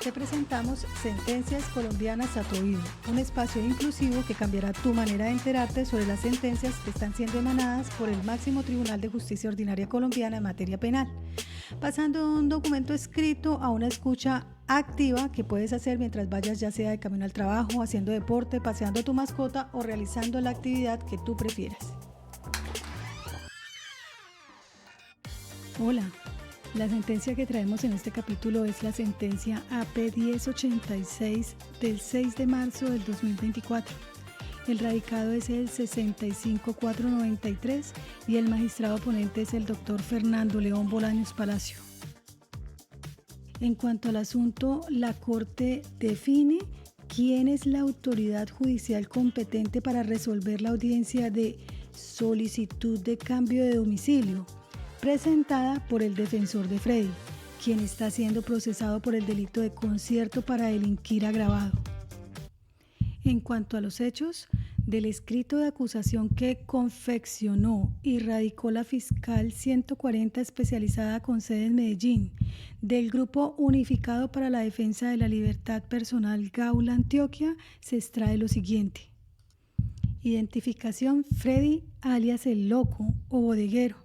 Te presentamos Sentencias Colombianas a tu oído, un espacio inclusivo que cambiará tu manera de enterarte sobre las sentencias que están siendo emanadas por el máximo Tribunal de Justicia Ordinaria Colombiana en materia penal, pasando de un documento escrito a una escucha activa que puedes hacer mientras vayas, ya sea de camino al trabajo, haciendo deporte, paseando a tu mascota o realizando la actividad que tú prefieras. Hola. La sentencia que traemos en este capítulo es la sentencia AP 1086 del 6 de marzo del 2024. El radicado es el 65493 y el magistrado ponente es el doctor Fernando León Bolaños Palacio. En cuanto al asunto, la Corte define quién es la autoridad judicial competente para resolver la audiencia de solicitud de cambio de domicilio presentada por el defensor de Freddy, quien está siendo procesado por el delito de concierto para delinquir agravado. En cuanto a los hechos, del escrito de acusación que confeccionó y radicó la fiscal 140 especializada con sede en Medellín, del Grupo Unificado para la Defensa de la Libertad Personal Gaula Antioquia, se extrae lo siguiente. Identificación: Freddy alias El Loco o Bodeguero,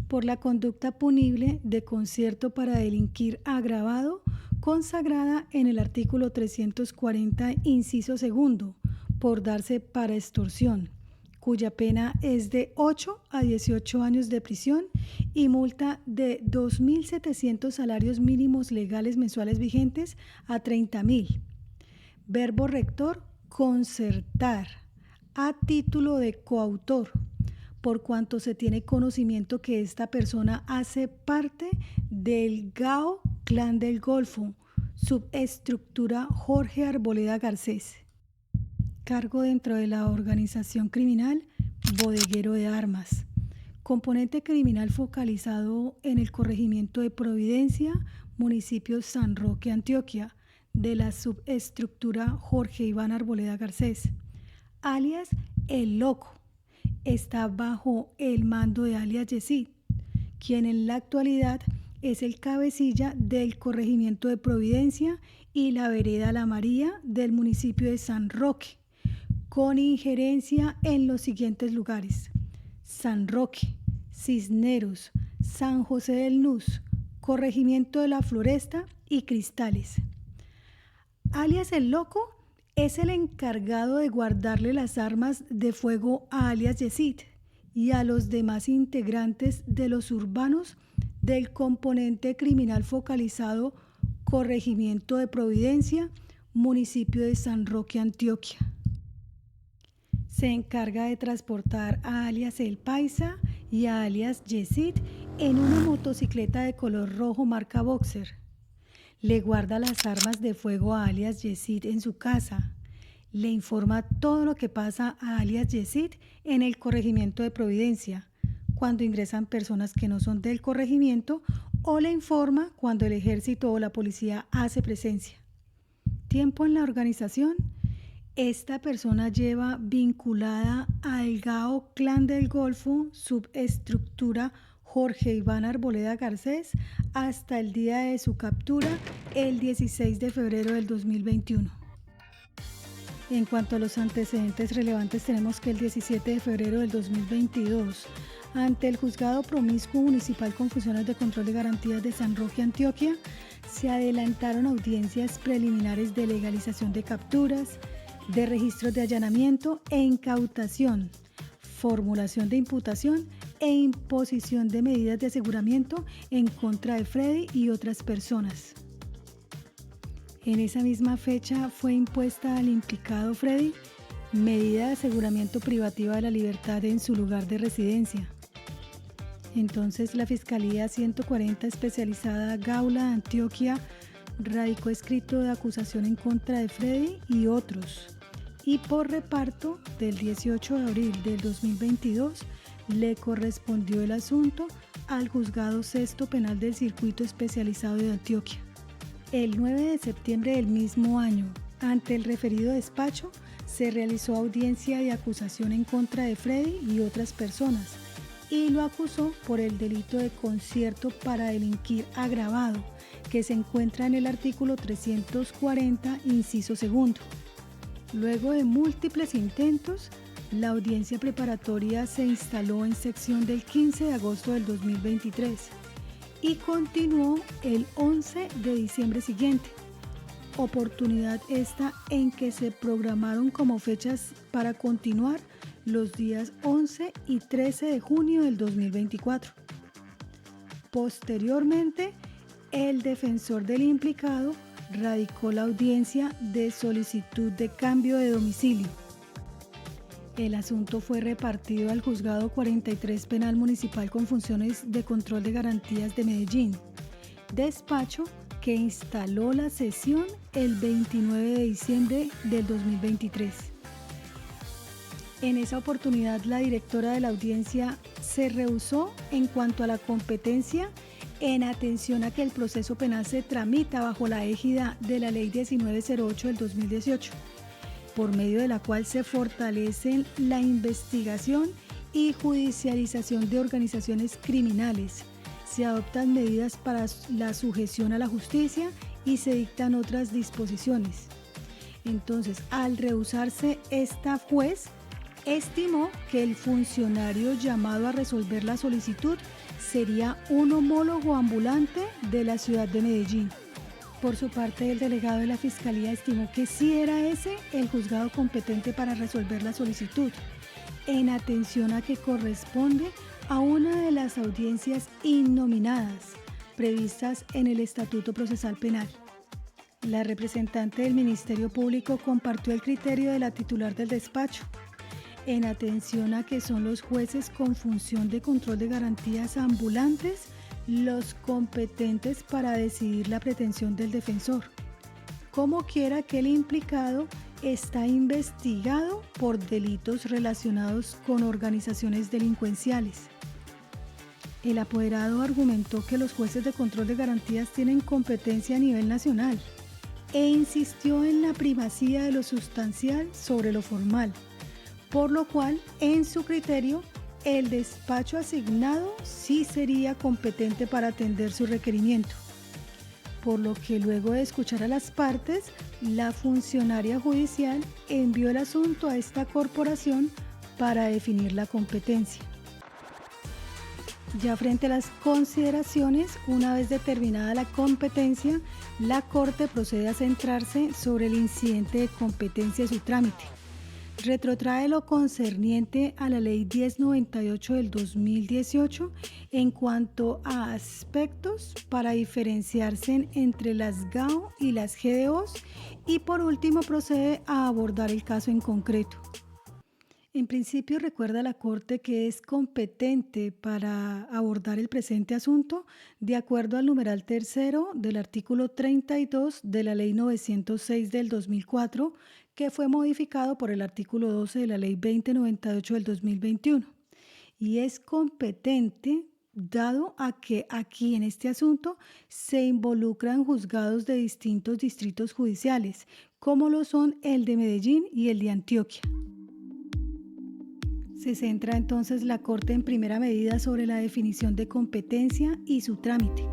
por la conducta punible de concierto para delinquir agravado, consagrada en el artículo 340, inciso segundo, por darse para extorsión, cuya pena es de 8 a 18 años de prisión y multa de 2.700 salarios mínimos legales mensuales vigentes a 30.000. Verbo rector: concertar, a título de coautor, por cuanto se tiene conocimiento que esta persona hace parte del GAO Clan del Golfo, subestructura Jorge Arboleda Garcés. Cargo dentro de la organización criminal: bodeguero de armas. Componente criminal focalizado en el corregimiento de Providencia, municipio San Roque, Antioquia, de la subestructura Jorge Iván Arboleda Garcés, alias El Loco. Está bajo el mando de alias Yesid, quien en la actualidad es el cabecilla del corregimiento de Providencia y la vereda La María del municipio de San Roque, con injerencia en los siguientes lugares: San Roque, Cisneros, San José del Nus, corregimiento de La Floresta y Cristales. Alias El Loco es el encargado de guardarle las armas de fuego a alias Yesid y a los demás integrantes de los urbanos del componente criminal focalizado Corregimiento de Providencia, municipio de San Roque, Antioquia. Se encarga de transportar a alias El Paisa y a alias Yesid en una motocicleta de color rojo marca Boxer. Le guarda las armas de fuego a alias Yesid en su casa. Le informa todo lo que pasa a alias Yesid en el corregimiento de Providencia, cuando ingresan personas que no son del corregimiento, o le informa cuando el ejército o la policía hace presencia. Tiempo en la organización: esta persona lleva vinculada al GAO Clan del Golfo, subestructura Jorge Iván Arboleda Garcés, hasta el día de su captura, el 16 de febrero del 2021. En cuanto a los antecedentes relevantes, tenemos que el 17 de febrero del 2022, ante el Juzgado Promiscuo Municipal con funciones de control de garantías de San Roque, Antioquia, se adelantaron audiencias preliminares de legalización de capturas, de registros de allanamiento e incautación, formulación de imputación e imposición de medidas de aseguramiento en contra de Freddy y otras personas. En esa misma fecha fue impuesta al implicado Freddy medida de aseguramiento privativa de la libertad en su lugar de residencia. Entonces la Fiscalía 140 especializada Gaula Antioquia radicó escrito de acusación en contra de Freddy y otros, y por reparto del 18 de abril del 2022 le correspondió el asunto al Juzgado Sexto Penal del Circuito Especializado de Antioquia. El 9 de septiembre del mismo año, ante el referido despacho, se realizó audiencia de acusación en contra de Freddy y otras personas, y lo acusó por el delito de concierto para delinquir agravado, que se encuentra en el artículo 340, inciso segundo. Luego de múltiples intentos, la audiencia preparatoria se instaló en sección del 15 de agosto del 2023 y continuó el 11 de diciembre siguiente, oportunidad esta en que se programaron como fechas para continuar los días 11 y 13 de junio del 2024. Posteriormente, el defensor del implicado radicó la audiencia de solicitud de cambio de domicilio. El asunto fue repartido al Juzgado 43 Penal Municipal con funciones de control de garantías de Medellín, despacho que instaló la sesión el 29 de diciembre del 2023. En esa oportunidad, la directora de la audiencia se rehusó en cuanto a la competencia en atención a que el proceso penal se tramita bajo la égida de la Ley 1908 del 2018, por medio de la cual se fortalecen la investigación y judicialización de organizaciones criminales, se adoptan medidas para la sujeción a la justicia y se dictan otras disposiciones. Entonces, al rehusarse, esta juez estimó que el funcionario llamado a resolver la solicitud sería un homólogo ambulante de la ciudad de Medellín. Por su parte, el delegado de la Fiscalía estimó que sí era ese el juzgado competente para resolver la solicitud, en atención a que corresponde a una de las audiencias innominadas previstas en el Estatuto Procesal Penal. La representante del Ministerio Público compartió el criterio de la titular del despacho, en atención a que son los jueces con función de control de garantías ambulantes los competentes para decidir la pretensión del defensor. Como quiera que el implicado está investigado por delitos relacionados con organizaciones delincuenciales. El apoderado argumentó que los jueces de control de garantías tienen competencia a nivel nacional e insistió en la primacía de lo sustancial sobre lo formal, por lo cual, en su criterio, el despacho asignado sí sería competente para atender su requerimiento, por lo que luego de escuchar a las partes, la funcionaria judicial envió el asunto a esta corporación para definir la competencia. Ya frente a las consideraciones, una vez determinada la competencia, la Corte procede a centrarse sobre el incidente de competencia y su trámite. Retrotrae lo concerniente a la Ley 1098 del 2018 en cuanto a aspectos para diferenciarse entre las GAO y las GDOs y por último procede a abordar el caso en concreto. En principio recuerda la Corte que es competente para abordar el presente asunto de acuerdo al numeral tercero del artículo 32 de la Ley 906 del 2004, que fue modificado por el artículo 12 de la Ley 2098 del 2021. Y es competente dado a que aquí en este asunto se involucran juzgados de distintos distritos judiciales, como lo son el de Medellín y el de Antioquia. Se centra entonces la Corte en primera medida sobre la definición de competencia y su trámite.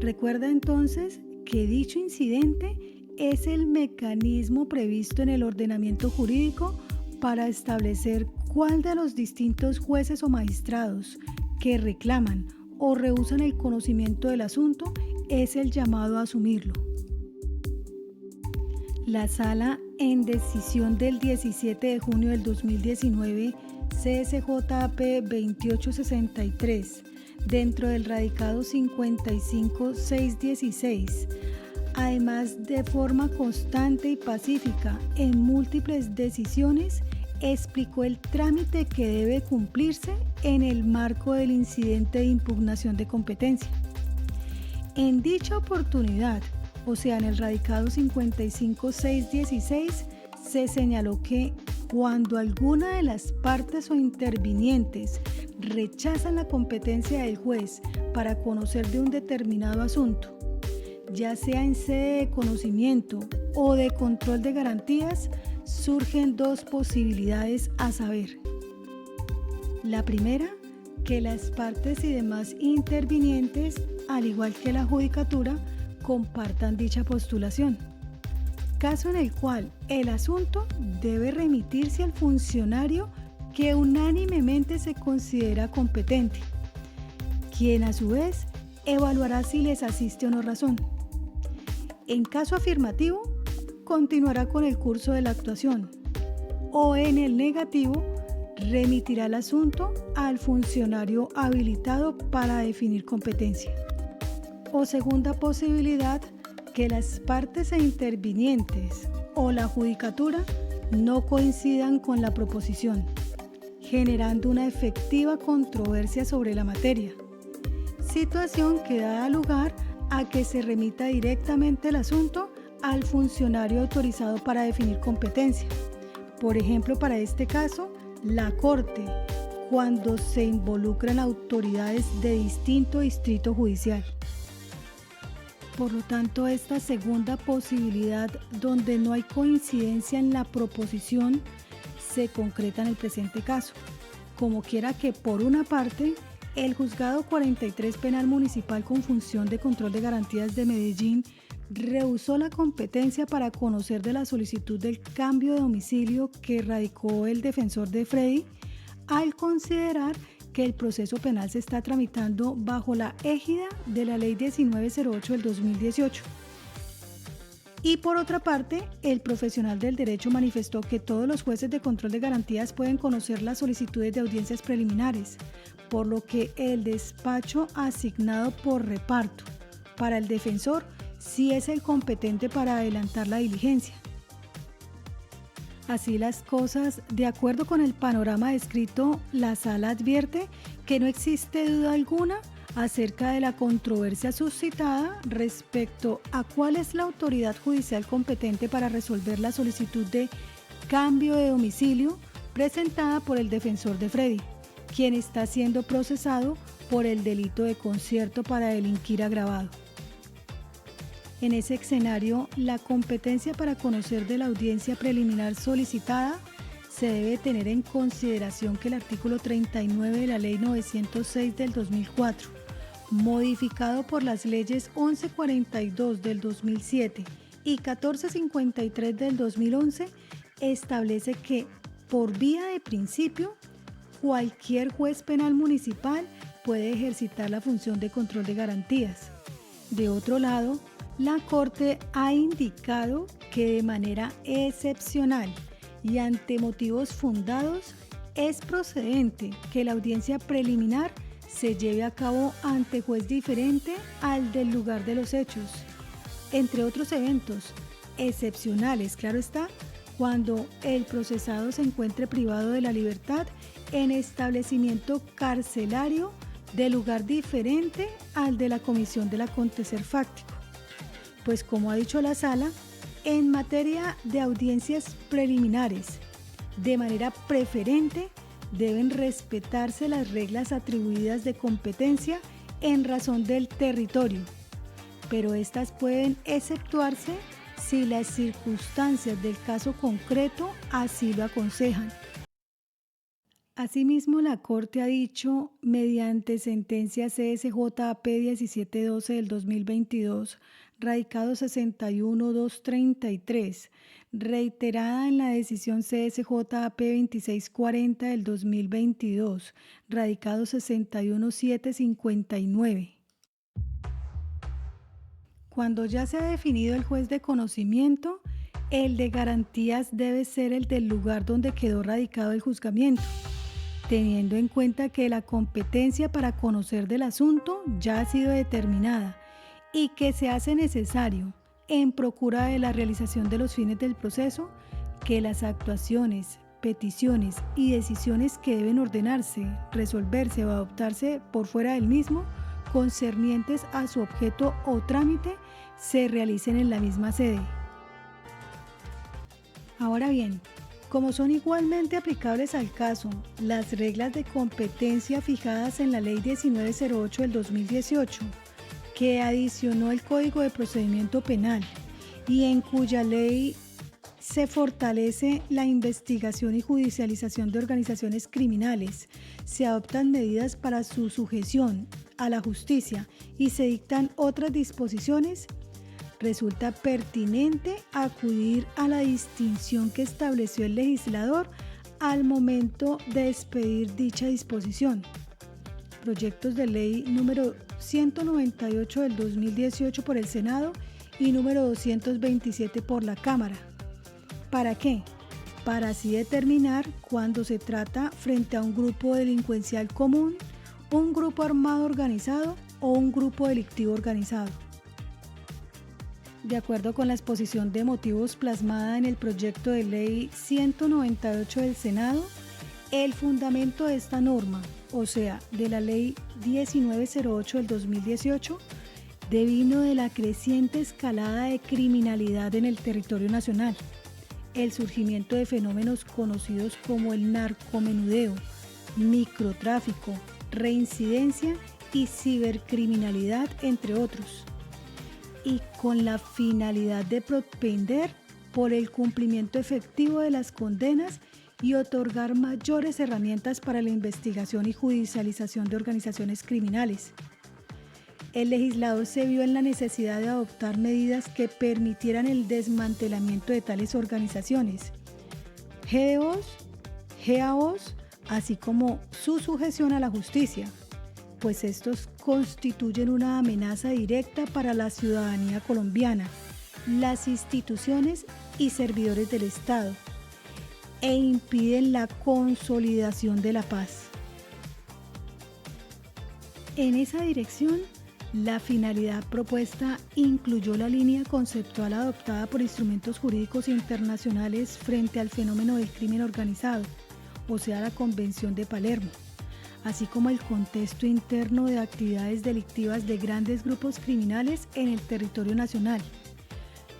Recuerda entonces que dicho incidente es el mecanismo previsto en el ordenamiento jurídico para establecer cuál de los distintos jueces o magistrados que reclaman o rehúsan el conocimiento del asunto es el llamado a asumirlo. La Sala, en decisión del 17 de junio del 2019, CSJP 2863, dentro del radicado 55616, además de forma constante y pacífica en múltiples decisiones, explicó el trámite que debe cumplirse en el marco del incidente de impugnación de competencia. En dicha oportunidad, o sea, en el radicado 55616, se señaló que cuando alguna de las partes o intervinientes rechazan la competencia del juez para conocer de un determinado asunto, ya sea en sede de conocimiento o de control de garantías, surgen dos posibilidades a saber. La primera, que las partes y demás intervinientes, al igual que la judicatura, compartan dicha postulación, caso en el cual el asunto debe remitirse al funcionario que unánimemente se considera competente, quien a su vez evaluará si les asiste o no razón. En caso afirmativo, continuará con el curso de la actuación, o en el negativo, remitirá el asunto al funcionario habilitado para definir competencia. O segunda posibilidad, que las partes intervinientes o la judicatura no coincidan con la proposición, generando una efectiva controversia sobre la materia, situación que da lugar a que se remita directamente el asunto al funcionario autorizado para definir competencia. Por ejemplo, para este caso, la Corte, cuando se involucran autoridades de distinto distrito judicial. Por lo tanto, esta segunda posibilidad, donde no hay coincidencia en la proposición, se concreta en el presente caso. Como quiera que, por una parte, el Juzgado 43 Penal Municipal con función de control de garantías de Medellín rehusó la competencia para conocer de la solicitud del cambio de domicilio que radicó el defensor de Freddy, al considerar que el proceso penal se está tramitando bajo la égida de la Ley 1908 del 2018. Y por otra parte, el profesional del derecho manifestó que todos los jueces de control de garantías pueden conocer las solicitudes de audiencias preliminares, por lo que el despacho asignado por reparto para el defensor sí es el competente para adelantar la diligencia. Así las cosas, de acuerdo con el panorama descrito, la Sala advierte que no existe duda alguna acerca de la controversia suscitada respecto a cuál es la autoridad judicial competente para resolver la solicitud de cambio de domicilio presentada por el defensor de Freddy, quien está siendo procesado por el delito de concierto para delinquir agravado. En ese escenario, la competencia para conocer de la audiencia preliminar solicitada se debe tener en consideración que el artículo 39 de la Ley 906 del 2004, modificado por las leyes 1142 del 2007 y 1453 del 2011, establece que, por vía de principio, cualquier juez penal municipal puede ejercitar la función de control de garantías. De otro lado, la Corte ha indicado que de manera excepcional y ante motivos fundados es procedente que la audiencia preliminar se lleve a cabo ante juez diferente al del lugar de los hechos, entre otros eventos excepcionales, claro está, cuando el procesado se encuentre privado de la libertad en establecimiento carcelario de lugar diferente al de la comisión del acontecer fáctico. Pues como ha dicho la Sala, en materia de audiencias preliminares, de manera preferente, deben respetarse las reglas atribuidas de competencia en razón del territorio, pero estas pueden exceptuarse si las circunstancias del caso concreto así lo aconsejan. Asimismo, la Corte ha dicho, mediante sentencia CSJAP 1712 del 2022, radicado 61233, reiterada en la decisión CSJAP 2640 del 2022, radicado 61759. Cuando ya se ha definido el juez de conocimiento, el de garantías debe ser el del lugar donde quedó radicado el juzgamiento, teniendo en cuenta que la competencia para conocer del asunto ya ha sido determinada y que se hace necesario, en procura de la realización de los fines del proceso, que las actuaciones, peticiones y decisiones que deben ordenarse, resolverse o adoptarse por fuera del mismo, concernientes a su objeto o trámite, se realicen en la misma sede. Ahora bien, como son igualmente aplicables al caso las reglas de competencia fijadas en la Ley 1908 del 2018, que adicionó el Código de Procedimiento Penal y en cuya Ley se fortalece la investigación y judicialización de organizaciones criminales, se adoptan medidas para su sujeción a la justicia y se dictan otras disposiciones, resulta pertinente acudir a la distinción que estableció el legislador al momento de expedir dicha disposición. Proyectos de ley número 198 del 2018 por el Senado y número 227 por la Cámara. ¿Para qué? Para así determinar cuándo se trata frente a un grupo delincuencial común, un grupo armado organizado o un grupo delictivo organizado. De acuerdo con la exposición de motivos plasmada en el proyecto de ley 198 del Senado, el fundamento de esta norma, o sea, de la ley 1908 del 2018, devino de la creciente escalada de criminalidad en el territorio nacional, el surgimiento de fenómenos conocidos como el narcomenudeo, microtráfico, reincidencia y cibercriminalidad, entre otros, y con la finalidad de propender por el cumplimiento efectivo de las condenas y otorgar mayores herramientas para la investigación y judicialización de organizaciones criminales. El legislador se vio en la necesidad de adoptar medidas que permitieran el desmantelamiento de tales organizaciones, GAOs, así como su sujeción a la justicia, pues estos constituyen una amenaza directa para la ciudadanía colombiana, las instituciones y servidores del Estado, e impiden la consolidación de la paz. En esa dirección, la finalidad propuesta incluyó la línea conceptual adoptada por instrumentos jurídicos internacionales frente al fenómeno del crimen organizado, o sea, la Convención de Palermo, así como el contexto interno de actividades delictivas de grandes grupos criminales en el territorio nacional,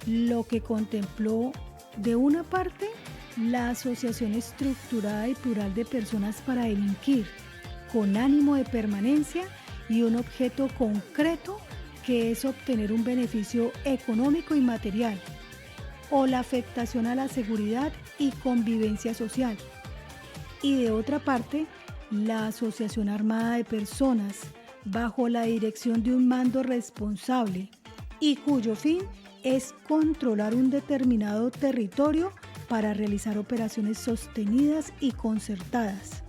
lo que contempló, de una parte, la asociación estructurada y plural de personas para delinquir, con ánimo de permanencia y un objeto concreto que es obtener un beneficio económico y material, o la afectación a la seguridad y convivencia social. Y de otra parte, la asociación armada de personas bajo la dirección de un mando responsable y cuyo fin es controlar un determinado territorio para realizar operaciones sostenidas y concertadas.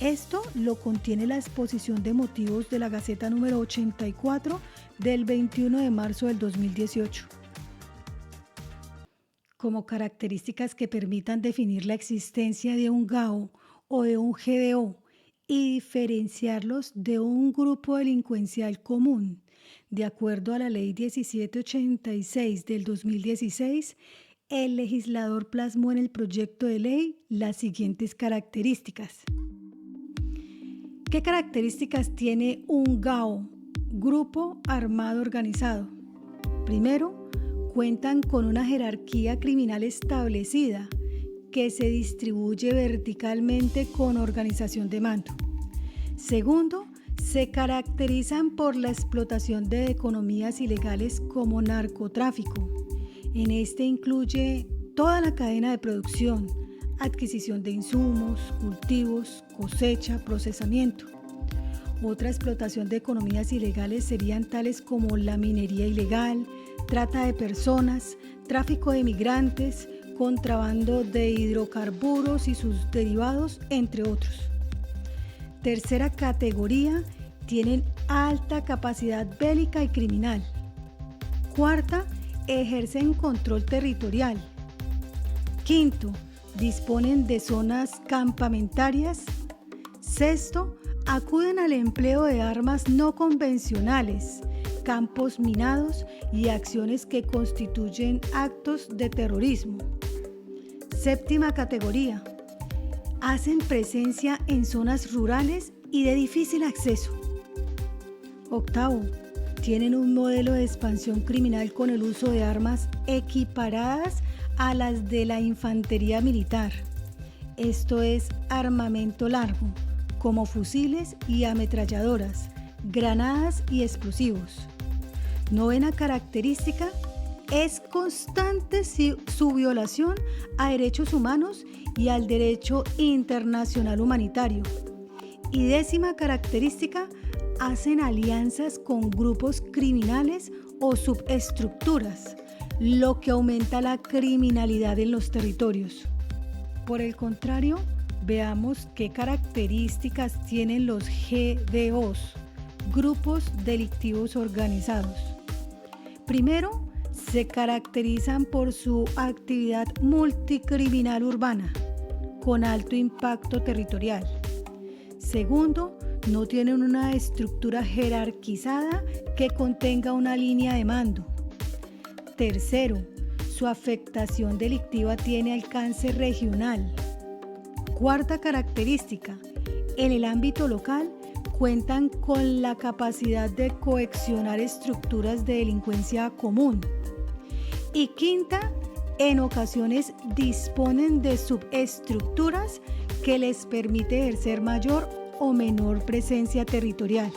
Esto lo contiene la exposición de motivos de la Gaceta número 84 del 21 de marzo del 2018. Como características que permitan definir la existencia de un GAO o de un GDO y diferenciarlos de un grupo delincuencial común, de acuerdo a la Ley 1786 del 2016, el legislador plasmó en el proyecto de ley las siguientes características. ¿Qué características tiene un GAO, Grupo Armado Organizado? Primero, cuentan con una jerarquía criminal establecida que se distribuye verticalmente con organización de mando. Segundo, se caracterizan por la explotación de economías ilegales como narcotráfico. En este incluye toda la cadena de producción, adquisición de insumos, cultivos, cosecha, procesamiento. Otra explotación de economías ilegales serían tales como la minería ilegal, trata de personas, tráfico de migrantes, contrabando de hidrocarburos y sus derivados, entre otros. Tercera categoría, tienen alta capacidad bélica y criminal. Cuarta, ejercen control territorial. Quinto, disponen de zonas campamentarias. Sexto, acuden al empleo de armas no convencionales, campos minados y acciones que constituyen actos de terrorismo. Séptima categoría, hacen presencia en zonas rurales y de difícil acceso. Octavo, tienen un modelo de expansión criminal con el uso de armas equiparadas a las de la infantería militar, esto es armamento largo, como fusiles y ametralladoras, granadas y explosivos. Novena característica, Es constante su violación a derechos humanos y al derecho internacional humanitario. Y 10ª característica, hacen alianzas con grupos criminales o subestructuras, lo que aumenta la criminalidad en los territorios. Por el contrario, veamos qué características tienen los GDOs, grupos delictivos organizados. Primero, se caracterizan por su actividad multicriminal urbana, con alto impacto territorial. Segundo, no tienen una estructura jerarquizada que contenga una línea de mando. Tercero, su afectación delictiva tiene alcance regional. Cuarta característica, en el ámbito local cuentan con la capacidad de coaccionar estructuras de delincuencia común. Y quinta, en ocasiones disponen de subestructuras que les permite ejercer mayor o menor presencia territorial.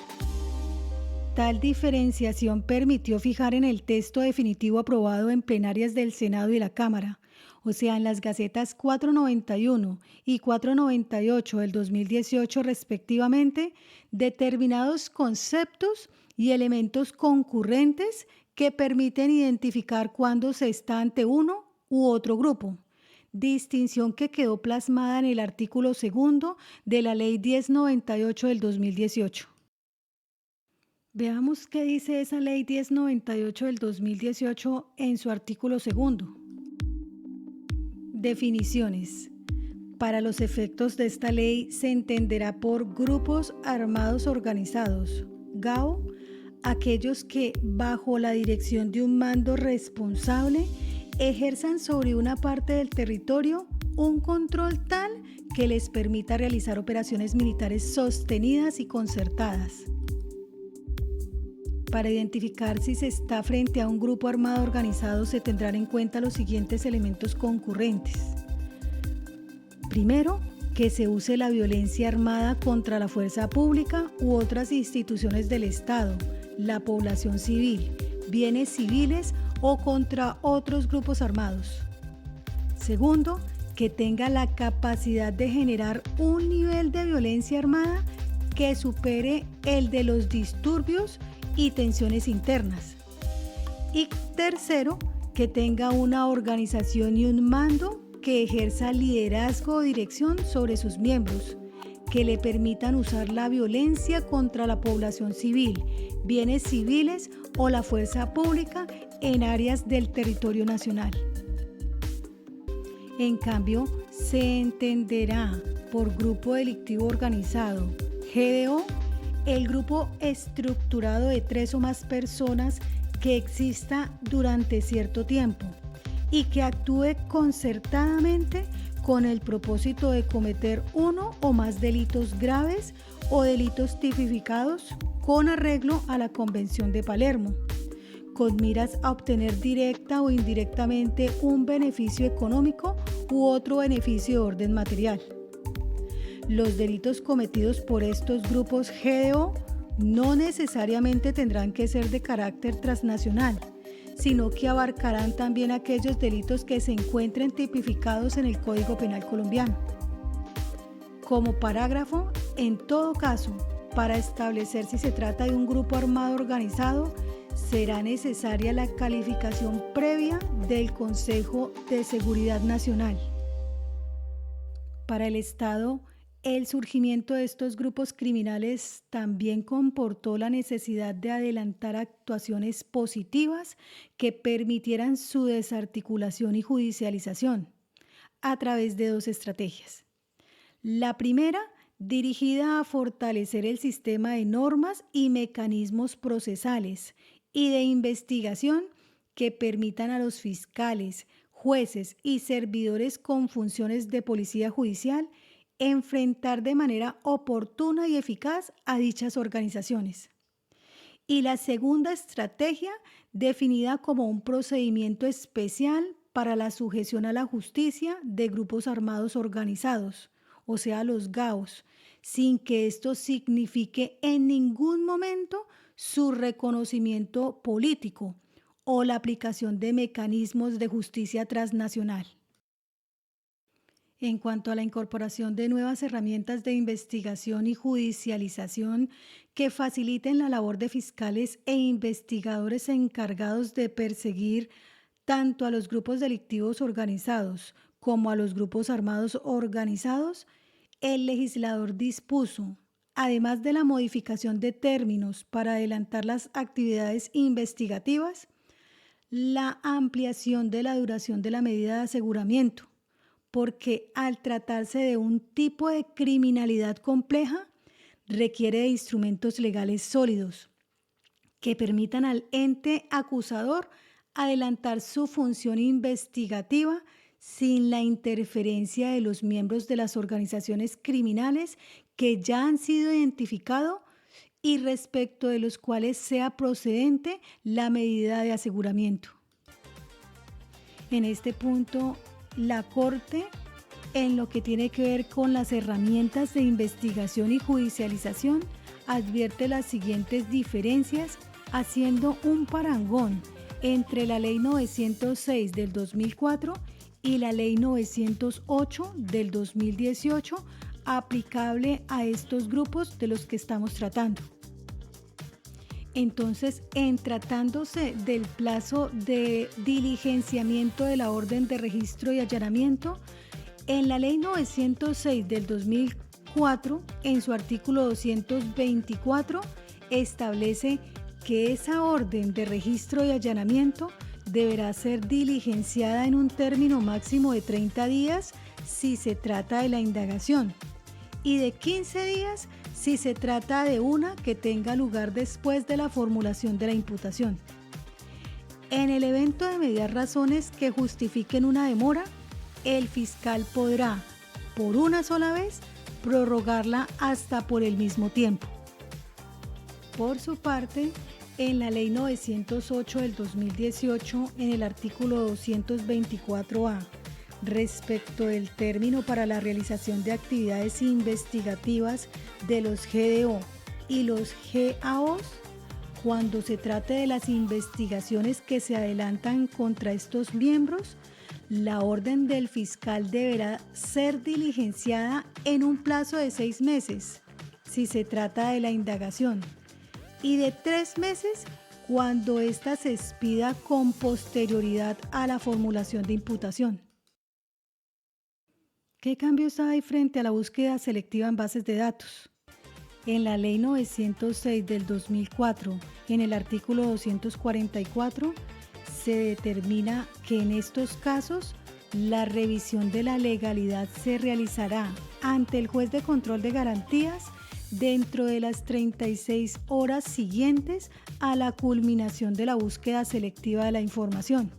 Tal diferenciación permitió fijar en el texto definitivo aprobado en plenarias del Senado y la Cámara, o sea, en las Gacetas 491 y 498 del 2018 respectivamente, determinados conceptos y elementos concurrentes que permiten identificar cuándo se está ante uno u otro grupo, distinción que quedó plasmada en el artículo 2 de la Ley 1098 del 2018. Veamos qué dice esa Ley 1098 del 2018 en su artículo 2. Definiciones. Para los efectos de esta ley se entenderá por grupos armados organizados, GAO, aquellos que, bajo la dirección de un mando responsable, ejerzan sobre una parte del territorio un control tal que les permita realizar operaciones militares sostenidas y concertadas. Para identificar si se está frente a un grupo armado organizado se tendrán en cuenta los siguientes elementos concurrentes. Primero, que se use la violencia armada contra la fuerza pública u otras instituciones del Estado, la población civil, bienes civiles o contra otros grupos armados. Segundo, que tenga la capacidad de generar un nivel de violencia armada que supere el de los disturbios y tensiones internas. Y tercero, que tenga una organización y un mando que ejerza liderazgo o dirección sobre sus miembros, que le permitan usar la violencia contra la población civil, bienes civiles o la fuerza pública en áreas del territorio nacional. En cambio, se entenderá por grupo delictivo organizado, GDO, el grupo estructurado de 3 o más personas que exista durante cierto tiempo y que actúe concertadamente con el propósito de cometer uno o más delitos graves o delitos tipificados con arreglo a la Convención de Palermo, con miras a obtener directa o indirectamente un beneficio económico u otro beneficio de orden material. Los delitos cometidos por estos grupos GDO no necesariamente tendrán que ser de carácter transnacional, sino que abarcarán también aquellos delitos que se encuentren tipificados en el Código Penal colombiano. Como parágrafo, en todo caso, para establecer si se trata de un grupo armado organizado, será necesaria la calificación previa del Consejo de Seguridad Nacional. Para el Estado, el surgimiento de estos grupos criminales también comportó la necesidad de adelantar actuaciones positivas que permitieran su desarticulación y judicialización a través de 2 estrategias. La primera, dirigida a fortalecer el sistema de normas y mecanismos procesales y de investigación que permitan a los fiscales, jueces y servidores con funciones de policía judicial enfrentar de manera oportuna y eficaz a dichas organizaciones. Y la segunda estrategia, definida como un procedimiento especial para la sujeción a la justicia de grupos armados organizados, o sea, los GAOs, sin que esto signifique en ningún momento su reconocimiento político o la aplicación de mecanismos de justicia transnacional. En cuanto a la incorporación de nuevas herramientas de investigación y judicialización que faciliten la labor de fiscales e investigadores encargados de perseguir tanto a los grupos delictivos organizados como a los grupos armados organizados, el legislador dispuso, además de la modificación de términos para adelantar las actividades investigativas, la ampliación de la duración de la medida de aseguramiento, porque al tratarse de un tipo de criminalidad compleja, requiere de instrumentos legales sólidos que permitan al ente acusador adelantar su función investigativa sin la interferencia de los miembros de las organizaciones criminales que ya han sido identificados y respecto de los cuales sea procedente la medida de aseguramiento. En este punto, la Corte, en lo que tiene que ver con las herramientas de investigación y judicialización, advierte las siguientes diferencias, haciendo un parangón entre la Ley 906 del 2004 y la Ley 908 del 2018, aplicable a estos grupos de los que estamos tratando. Entonces, en tratándose del plazo de diligenciamiento de la orden de registro y allanamiento, en la Ley 906 del 2004, en su artículo 224, establece que esa orden de registro y allanamiento deberá ser diligenciada en un término máximo de 30 días si se trata de la indagación y de 15 días si se trata de una que tenga lugar después de la formulación de la imputación. En el evento de medias razones que justifiquen una demora, el fiscal podrá, por una sola vez, prorrogarla hasta por el mismo tiempo. Por su parte, en la Ley 908 del 2018, en el artículo 224A, respecto del término para la realización de actividades investigativas de los GDO y los GAOs, cuando se trate de las investigaciones que se adelantan contra estos miembros, la orden del fiscal deberá ser diligenciada en un plazo de 6 meses, si se trata de la indagación, y de 3 meses cuando ésta se expida con posterioridad a la formulación de imputación. ¿Qué cambios hay frente a la búsqueda selectiva en bases de datos? En la Ley 906 del 2004, en el artículo 244, se determina que en estos casos la revisión de la legalidad se realizará ante el juez de control de garantías dentro de las 36 horas siguientes a la culminación de la búsqueda selectiva de la información.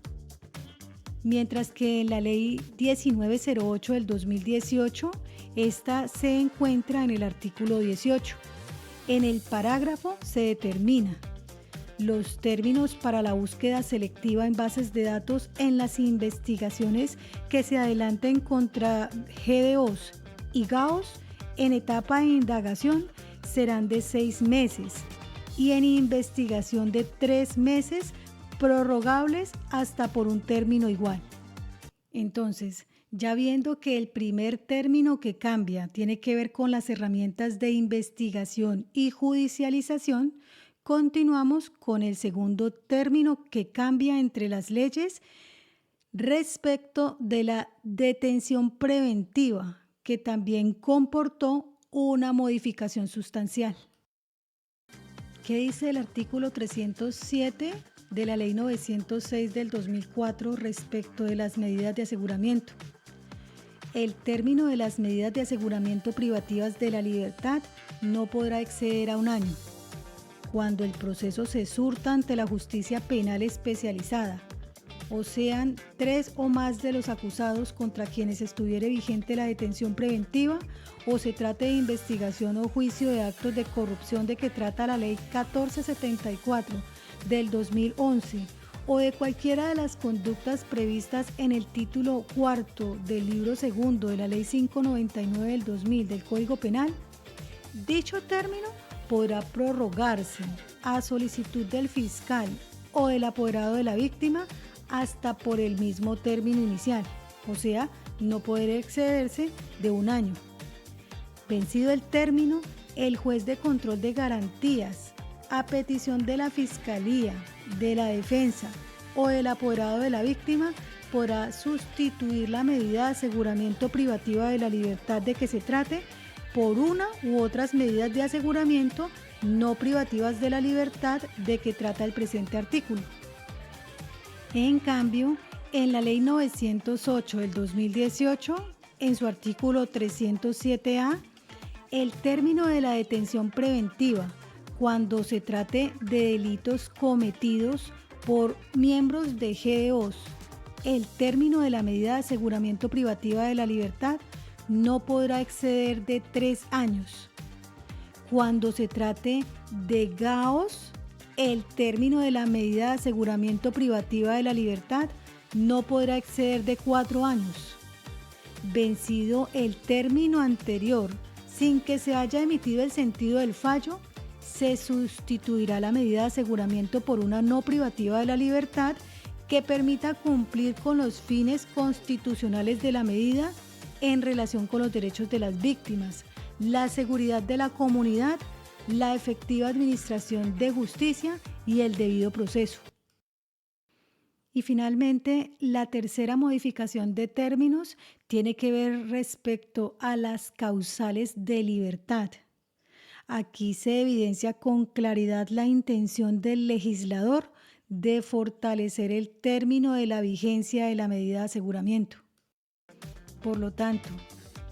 Mientras que en la Ley 1908 del 2018, esta se encuentra en el artículo 18. En el parágrafo se determina los términos para la búsqueda selectiva en bases de datos en las investigaciones que se adelanten contra GDOs y GAOs en etapa de indagación serán de 6 meses y en investigación de 3 meses prorrogables hasta por un término igual. Entonces, ya viendo que el primer término que cambia tiene que ver con las herramientas de investigación y judicialización, continuamos con el segundo término que cambia entre las leyes respecto de la detención preventiva, que también comportó una modificación sustancial. ¿Qué dice el artículo 307 de la Ley 906 del 2004 respecto de las medidas de aseguramiento? El término de las medidas de aseguramiento privativas de la libertad no podrá exceder a 1 año. Cuando el proceso se surta ante la justicia penal especializada, o sean 3 o más de los acusados contra quienes estuviere vigente la detención preventiva, o se trate de investigación o juicio de actos de corrupción de que trata la Ley 1474 del 2011, o de cualquiera de las conductas previstas en el título cuarto del libro segundo de la Ley 599 del 2000 del Código Penal, dicho término podrá prorrogarse a solicitud del fiscal o del apoderado de la víctima hasta por el mismo término inicial, o sea, no poder excederse de 1 año. Vencido el término, el juez de control de garantías, a petición de la Fiscalía, de la Defensa o del apoderado de la víctima, podrá sustituir la medida de aseguramiento privativa de la libertad de que se trate por una u otras medidas de aseguramiento no privativas de la libertad de que trata el presente artículo. En cambio, en la Ley 908 del 2018, en su artículo 307A, el término de la detención preventiva, cuando se trate de delitos cometidos por miembros de GDOs, el término de la medida de aseguramiento privativa de la libertad no podrá exceder de 3 años. Cuando se trate de GAOs, el término de la medida de aseguramiento privativa de la libertad no podrá exceder de 4 años. Vencido el término anterior, sin que se haya emitido el sentido del fallo, se sustituirá la medida de aseguramiento por una no privativa de la libertad que permita cumplir con los fines constitucionales de la medida en relación con los derechos de las víctimas, la seguridad de la comunidad, la efectiva administración de justicia y el debido proceso. Y finalmente, la tercera modificación de términos tiene que ver respecto a las causales de libertad. Aquí se evidencia con claridad la intención del legislador de fortalecer el término de la vigencia de la medida de aseguramiento. Por lo tanto,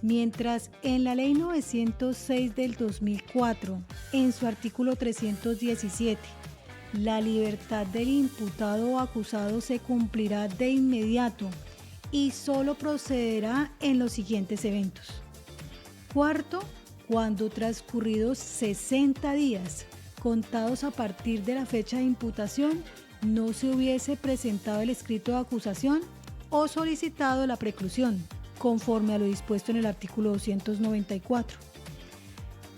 mientras en la Ley 906 del 2004, en su artículo 317, la libertad del imputado o acusado se cumplirá de inmediato y solo procederá en los siguientes eventos. Cuarto, cuando transcurridos 60 días, contados a partir de la fecha de imputación, no se hubiese presentado el escrito de acusación o solicitado la preclusión, conforme a lo dispuesto en el artículo 294.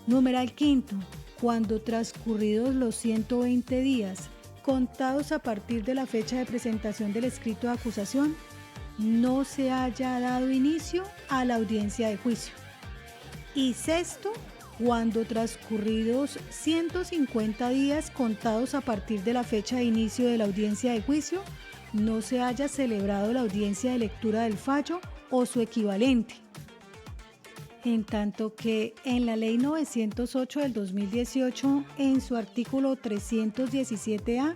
Numeral quinto, cuando transcurridos los 120 días, contados a partir de la fecha de presentación del escrito de acusación, no se haya dado inicio a la audiencia de juicio. Y sexto, cuando transcurridos 150 días contados a partir de la fecha de inicio de la audiencia de juicio, no se haya celebrado la audiencia de lectura del fallo o su equivalente. En tanto que en la Ley 908 del 2018, en su artículo 317A,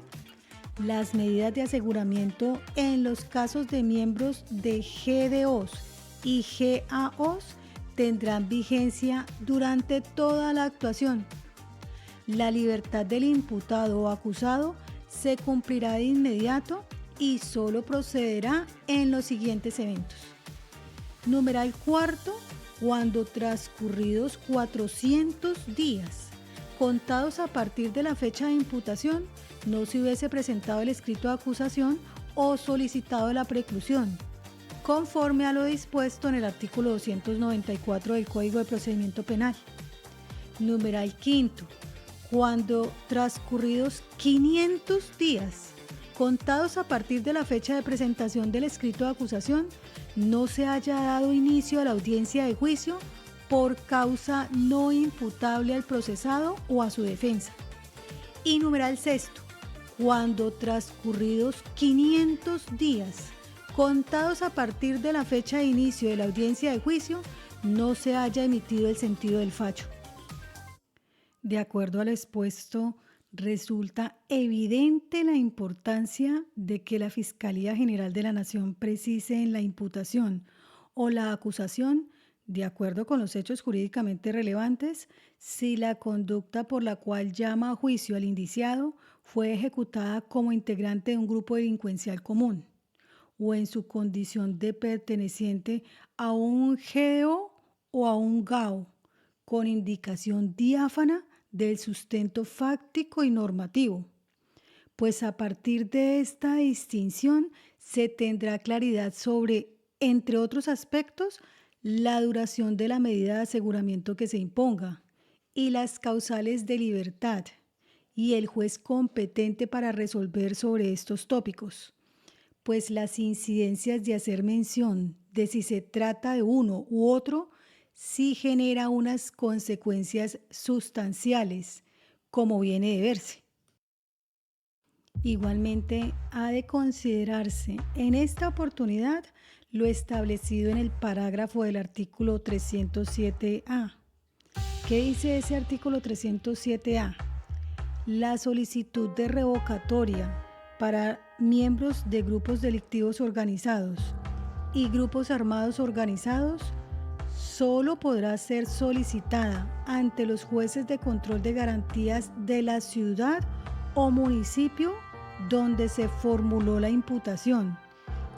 las medidas de aseguramiento en los casos de miembros de GDOs y GAOs tendrán vigencia durante toda la actuación. La libertad del imputado o acusado se cumplirá de inmediato y solo procederá en los siguientes eventos. Numeral cuarto, cuando transcurridos 400 días, contados a partir de la fecha de imputación, no se hubiese presentado el escrito de acusación o solicitado la preclusión, conforme a lo dispuesto en el artículo 294 del Código de Procedimiento Penal. Numeral quinto, cuando transcurridos 500 días, contados a partir de la fecha de presentación del escrito de acusación, no se haya dado inicio a la audiencia de juicio por causa no imputable al procesado o a su defensa. Y numeral sexto, cuando transcurridos 500 días, contados a partir de la fecha de inicio de la audiencia de juicio, no se haya emitido el sentido del fallo. De acuerdo a lo expuesto, resulta evidente la importancia de que la Fiscalía General de la Nación precise en la imputación o la acusación, de acuerdo con los hechos jurídicamente relevantes, si la conducta por la cual llama a juicio al indiciado fue ejecutada como integrante de un grupo delincuencial común, o en su condición de perteneciente a un GDO o a un GAO, con indicación diáfana del sustento fáctico y normativo, pues a partir de esta distinción se tendrá claridad sobre, entre otros aspectos, la duración de la medida de aseguramiento que se imponga y las causales de libertad, y el juez competente para resolver sobre estos tópicos, pues las incidencias de hacer mención de si se trata de uno u otro sí genera unas consecuencias sustanciales, como viene de verse. Igualmente, ha de considerarse en esta oportunidad lo establecido en el parágrafo del artículo 307A. ¿Qué dice ese artículo 307A? La solicitud de revocatoria para miembros de grupos delictivos organizados y grupos armados organizados solo podrá ser solicitada ante los jueces de control de garantías de la ciudad o municipio donde se formuló la imputación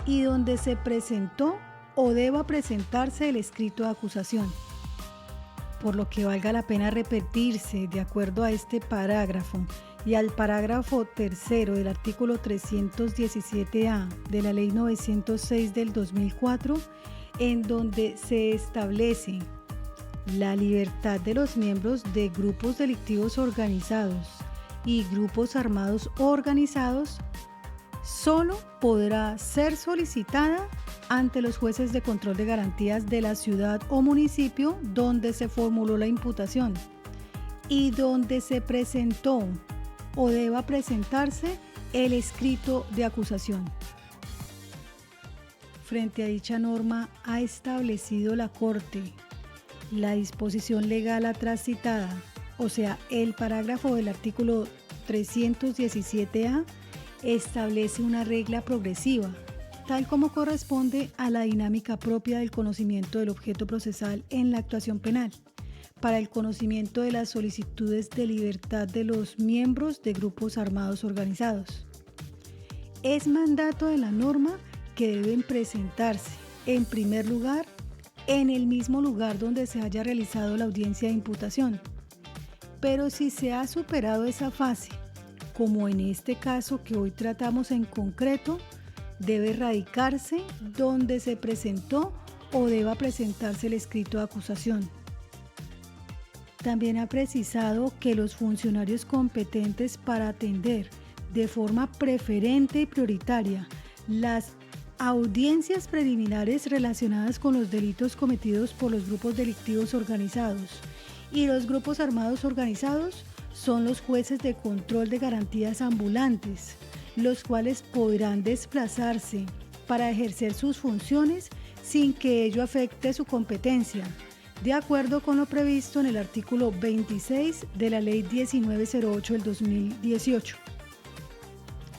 y donde se presentó o deba presentarse el escrito de acusación. Por lo que valga la pena repetirse, de acuerdo a este parágrafo y al parágrafo tercero del artículo 317A de la Ley 906 del 2004, en donde se establece la libertad de los miembros de grupos delictivos organizados y grupos armados organizados, solo podrá ser solicitada ante los jueces de control de garantías de la ciudad o municipio donde se formuló la imputación y donde se presentó o deba presentarse el escrito de acusación. Frente a dicha norma, ha establecido la Corte la disposición legal atrás citada, o sea, el parágrafo del artículo 317A, establece una regla progresiva, tal como corresponde a la dinámica propia del conocimiento del objeto procesal en la actuación penal, para el conocimiento de las solicitudes de libertad de los miembros de grupos armados organizados. Es mandato de la norma que deben presentarse, en primer lugar, en el mismo lugar donde se haya realizado la audiencia de imputación. Pero si se ha superado esa fase, como en este caso que hoy tratamos en concreto, debe radicarse donde se presentó o deba presentarse el escrito de acusación. También ha precisado que los funcionarios competentes para atender de forma preferente y prioritaria las audiencias preliminares relacionadas con los delitos cometidos por los grupos delictivos organizados y los grupos armados organizados son los jueces de control de garantías ambulantes, los cuales podrán desplazarse para ejercer sus funciones sin que ello afecte su competencia, de acuerdo con lo previsto en el artículo 26 de la Ley 1908 del 2018.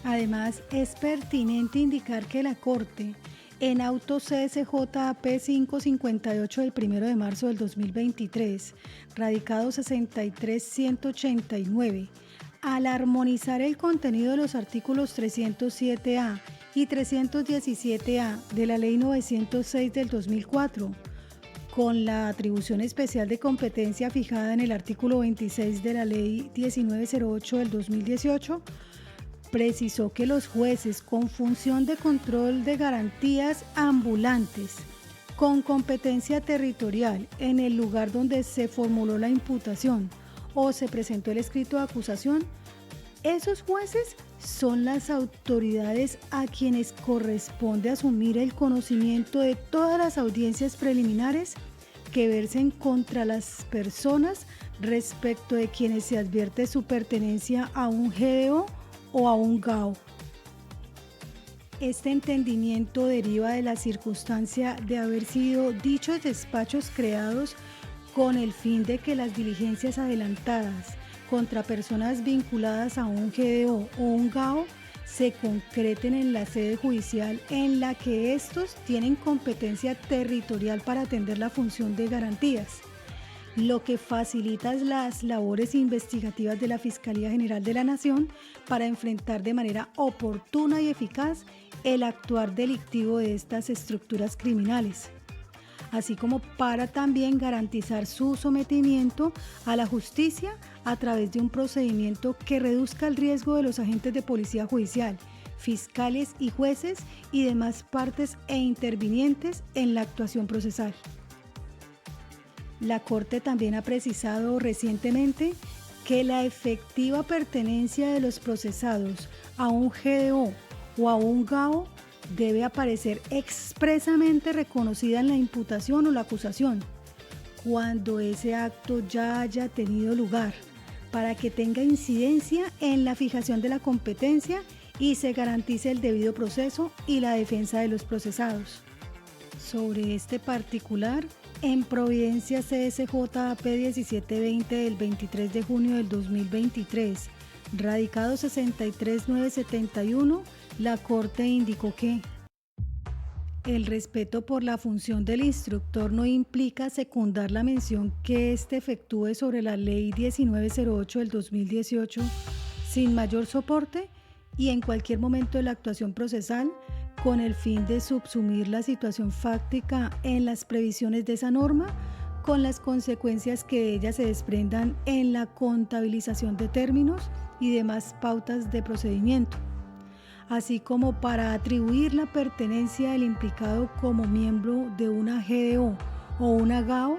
Además, es pertinente indicar que la Corte, en auto CSJAP 558 del 1 de marzo del 2023, radicado 63189, al armonizar el contenido de los artículos 307A y 317A de la Ley 906 del 2004, con la atribución especial de competencia fijada en el artículo 26 de la Ley 1908 del 2018, precisó que los jueces con función de control de garantías ambulantes con competencia territorial en el lugar donde se formuló la imputación o se presentó el escrito de acusación, esos jueces son las autoridades a quienes corresponde asumir el conocimiento de todas las audiencias preliminares que versen contra las personas respecto de quienes se advierte su pertenencia a un GDO o a un GAO. Este entendimiento deriva de la circunstancia de haber sido dichos despachos creados con el fin de que las diligencias adelantadas contra personas vinculadas a un GDO o un GAO se concreten en la sede judicial en la que estos tienen competencia territorial para atender la función de garantías, lo que facilita las labores investigativas de la Fiscalía General de la Nación para enfrentar de manera oportuna y eficaz el actuar delictivo de estas estructuras criminales, así como para también garantizar su sometimiento a la justicia a través de un procedimiento que reduzca el riesgo de los agentes de policía judicial, fiscales y jueces y demás partes e intervinientes en la actuación procesal. La Corte también ha precisado recientemente que la efectiva pertenencia de los procesados a un GDO o a un GAO debe aparecer expresamente reconocida en la imputación o la acusación, cuando ese acto ya haya tenido lugar, para que tenga incidencia en la fijación de la competencia y se garantice el debido proceso y la defensa de los procesados. Sobre este particular, en Providencia CSJ-AP 1720 del 23 de junio del 2023, radicado 63971, la Corte indicó que el respeto por la función del instructor no implica secundar la mención que éste efectúe sobre la Ley 1908 del 2018 sin mayor soporte y en cualquier momento de la actuación procesal, con el fin de subsumir la situación fáctica en las previsiones de esa norma, con las consecuencias que de ella se desprendan en la contabilización de términos y demás pautas de procedimiento, así como para atribuir la pertenencia del implicado como miembro de una GDO o una GAO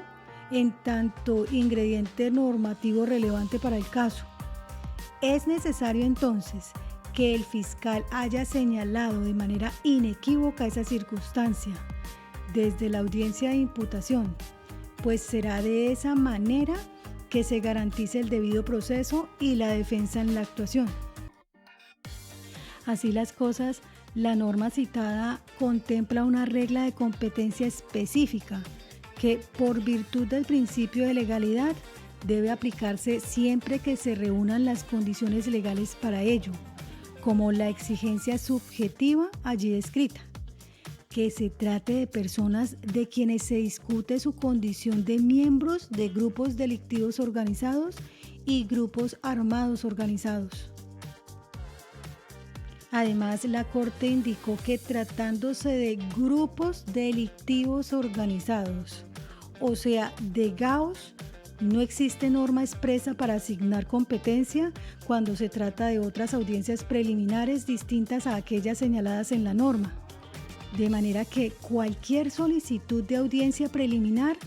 en tanto ingrediente normativo relevante para el caso. Es necesario entonces que el fiscal haya señalado de manera inequívoca esa circunstancia desde la audiencia de imputación, pues será de esa manera que se garantice el debido proceso y la defensa en la actuación. Así las cosas, la norma citada contempla una regla de competencia específica que, por virtud del principio de legalidad, debe aplicarse siempre que se reúnan las condiciones legales para ello, como la exigencia subjetiva allí descrita, que se trate de personas de quienes se discute su condición de miembros de grupos delictivos organizados y grupos armados organizados. Además, la Corte indicó que tratándose de grupos delictivos organizados, o sea, de GAOs, no existe norma expresa para asignar competencia cuando se trata de otras audiencias preliminares distintas a aquellas señaladas en la norma. De manera que cualquier solicitud de audiencia preliminar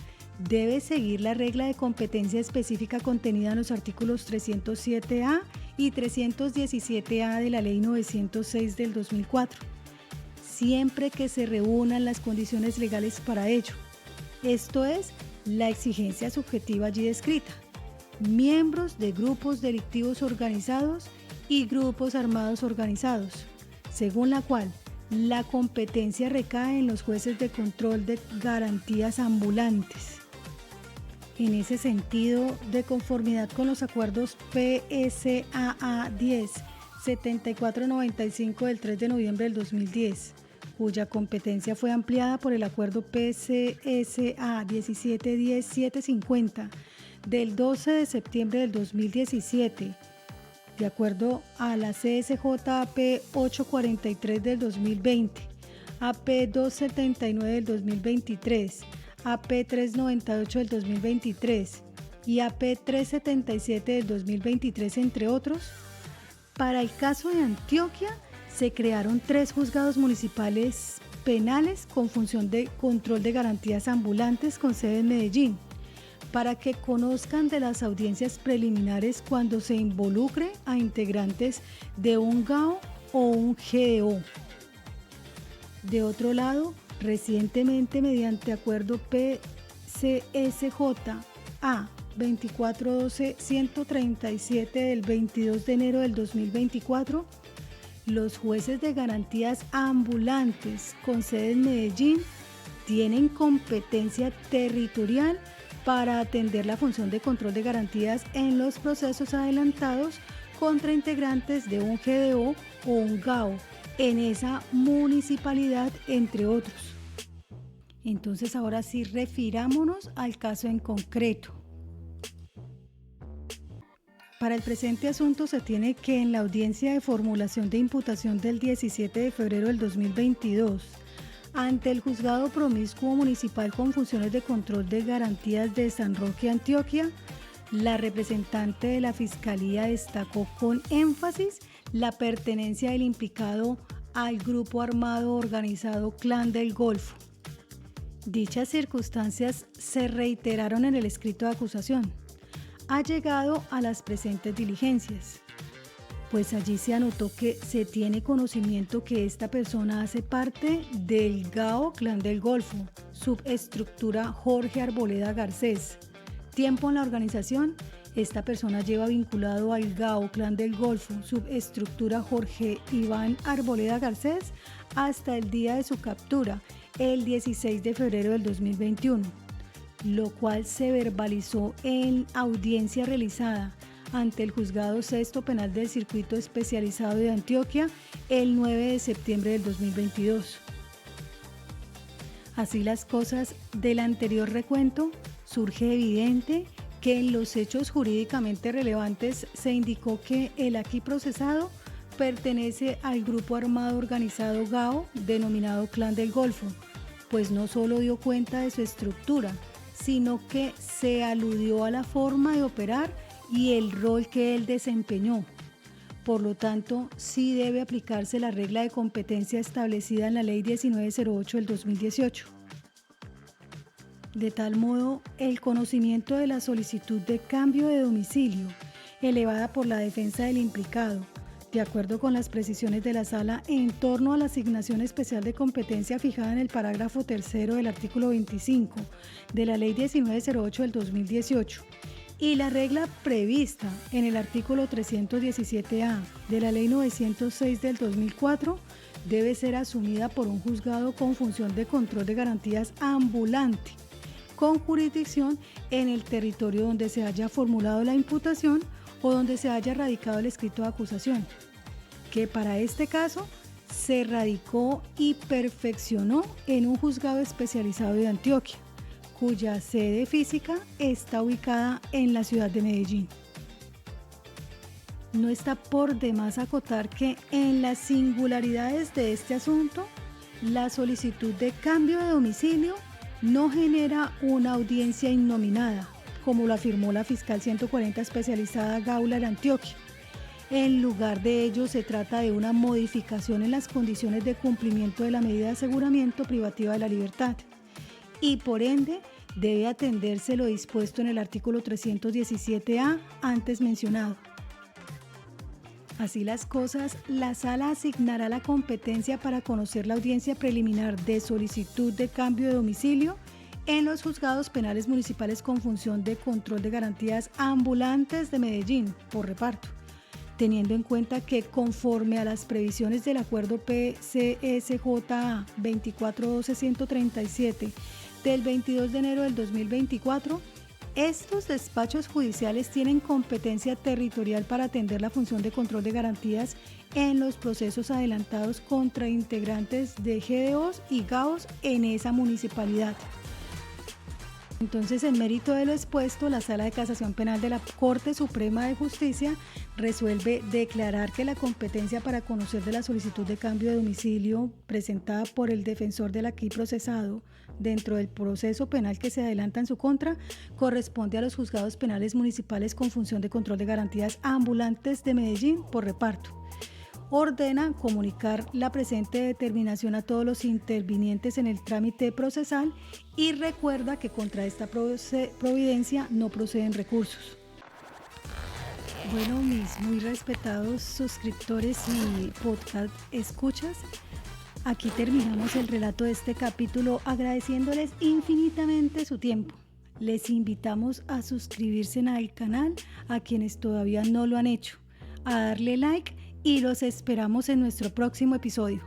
debe seguir la regla de competencia específica contenida en los artículos 307A y 317A de la Ley 906 del 2004, siempre que se reúnan las condiciones legales para ello. Esto es, la exigencia subjetiva allí descrita, miembros de grupos delictivos organizados y grupos armados organizados, según la cual la competencia recae en los jueces de control de garantías ambulantes. En ese sentido, de conformidad con los acuerdos PSAA 10 7495 del 3 de noviembre del 2010, cuya competencia fue ampliada por el acuerdo PCSA 1710-750 del 12 de septiembre del 2017, de acuerdo a la CSJ-AP 843 del 2020, AP 279 del 2023, AP 398 del 2023 y AP 377 del 2023, entre otros. Para el caso de Antioquia, se crearon 3 juzgados municipales penales con función de control de garantías ambulantes con sede en Medellín, para que conozcan de las audiencias preliminares cuando se involucre a integrantes de un GAO o un GDO. De otro lado, recientemente, mediante acuerdo PCSJ-A 2412-137 del 22 de enero del 2024, los jueces de garantías ambulantes con sede en Medellín tienen competencia territorial para atender la función de control de garantías en los procesos adelantados contra integrantes de un GDO o un GAO en esa municipalidad, entre otros. Entonces, ahora sí, refirámonos al caso en concreto. Para el presente asunto se tiene que en la audiencia de formulación de imputación del 17 de febrero del 2022, ante el Juzgado Promiscuo Municipal con funciones de control de garantías de San Roque, Antioquia, la representante de la Fiscalía destacó con énfasis la pertenencia del implicado al grupo armado organizado Clan del Golfo. Dichas circunstancias se reiteraron en el escrito de acusación, ha llegado a las presentes diligencias, pues allí se anotó que se tiene conocimiento que esta persona hace parte del GAO Clan del Golfo, subestructura Jorge Arboleda Garcés. Tiempo en la organización: esta persona lleva vinculado al GAO Clan del Golfo, subestructura Jorge Iván Arboleda Garcés, hasta el día de su captura, el 16 de febrero del 2021, lo cual se verbalizó en audiencia realizada ante el Juzgado Sexto Penal del Circuito Especializado de Antioquia el 9 de septiembre del 2022. Así las cosas, del anterior recuento surge evidente que en los hechos jurídicamente relevantes se indicó que el aquí procesado pertenece al grupo armado organizado GAO denominado Clan del Golfo, pues no solo dio cuenta de su estructura, sino que se aludió a la forma de operar y el rol que él desempeñó. Por lo tanto, sí debe aplicarse la regla de competencia establecida en la Ley 1908 del 2018. De tal modo, el conocimiento de la solicitud de cambio de domicilio elevada por la defensa del implicado, de acuerdo con las precisiones de la Sala en torno a la asignación especial de competencia fijada en el parágrafo tercero del artículo 25 de la Ley 1908 del 2018, y la regla prevista en el artículo 317A de la Ley 906 del 2004 debe ser asumida por un juzgado con función de control de garantías ambulante, con jurisdicción en el territorio donde se haya formulado la imputación o donde se haya radicado el escrito de acusación, que para este caso se radicó y perfeccionó en un juzgado especializado de Antioquia, cuya sede física está ubicada en la ciudad de Medellín. No está por demás acotar que en las singularidades de este asunto, la solicitud de cambio de domicilio no genera una audiencia innominada, como lo afirmó la fiscal 140 especializada Gaular Antioquia. En lugar de ello, se trata de una modificación en las condiciones de cumplimiento de la medida de aseguramiento privativa de la libertad, y por ende debe atenderse lo dispuesto en el artículo 317A antes mencionado. Así las cosas, la Sala asignará la competencia para conocer la audiencia preliminar de solicitud de cambio de domicilio en los juzgados penales municipales con función de control de garantías ambulantes de Medellín por reparto, teniendo en cuenta que conforme a las previsiones del acuerdo PCSJA 2412137 del 22 de enero del 2024, estos despachos judiciales tienen competencia territorial para atender la función de control de garantías en los procesos adelantados contra integrantes de GDOs y GAOs en esa municipalidad. Entonces, en mérito de lo expuesto, la Sala de Casación Penal de la Corte Suprema de Justicia resuelve declarar que la competencia para conocer de la solicitud de cambio de domicilio presentada por el defensor del aquí procesado dentro del proceso penal que se adelanta en su contra corresponde a los juzgados penales municipales con función de control de garantías ambulantes de Medellín por reparto. Ordena comunicar la presente determinación a todos los intervinientes en el trámite procesal y recuerda que contra esta providencia no proceden recursos. Bueno, mis muy respetados suscriptores y podcast escuchas, aquí terminamos el relato de este capítulo agradeciéndoles infinitamente su tiempo. Les invitamos a suscribirse al canal a quienes todavía no lo han hecho, a darle like y los esperamos en nuestro próximo episodio.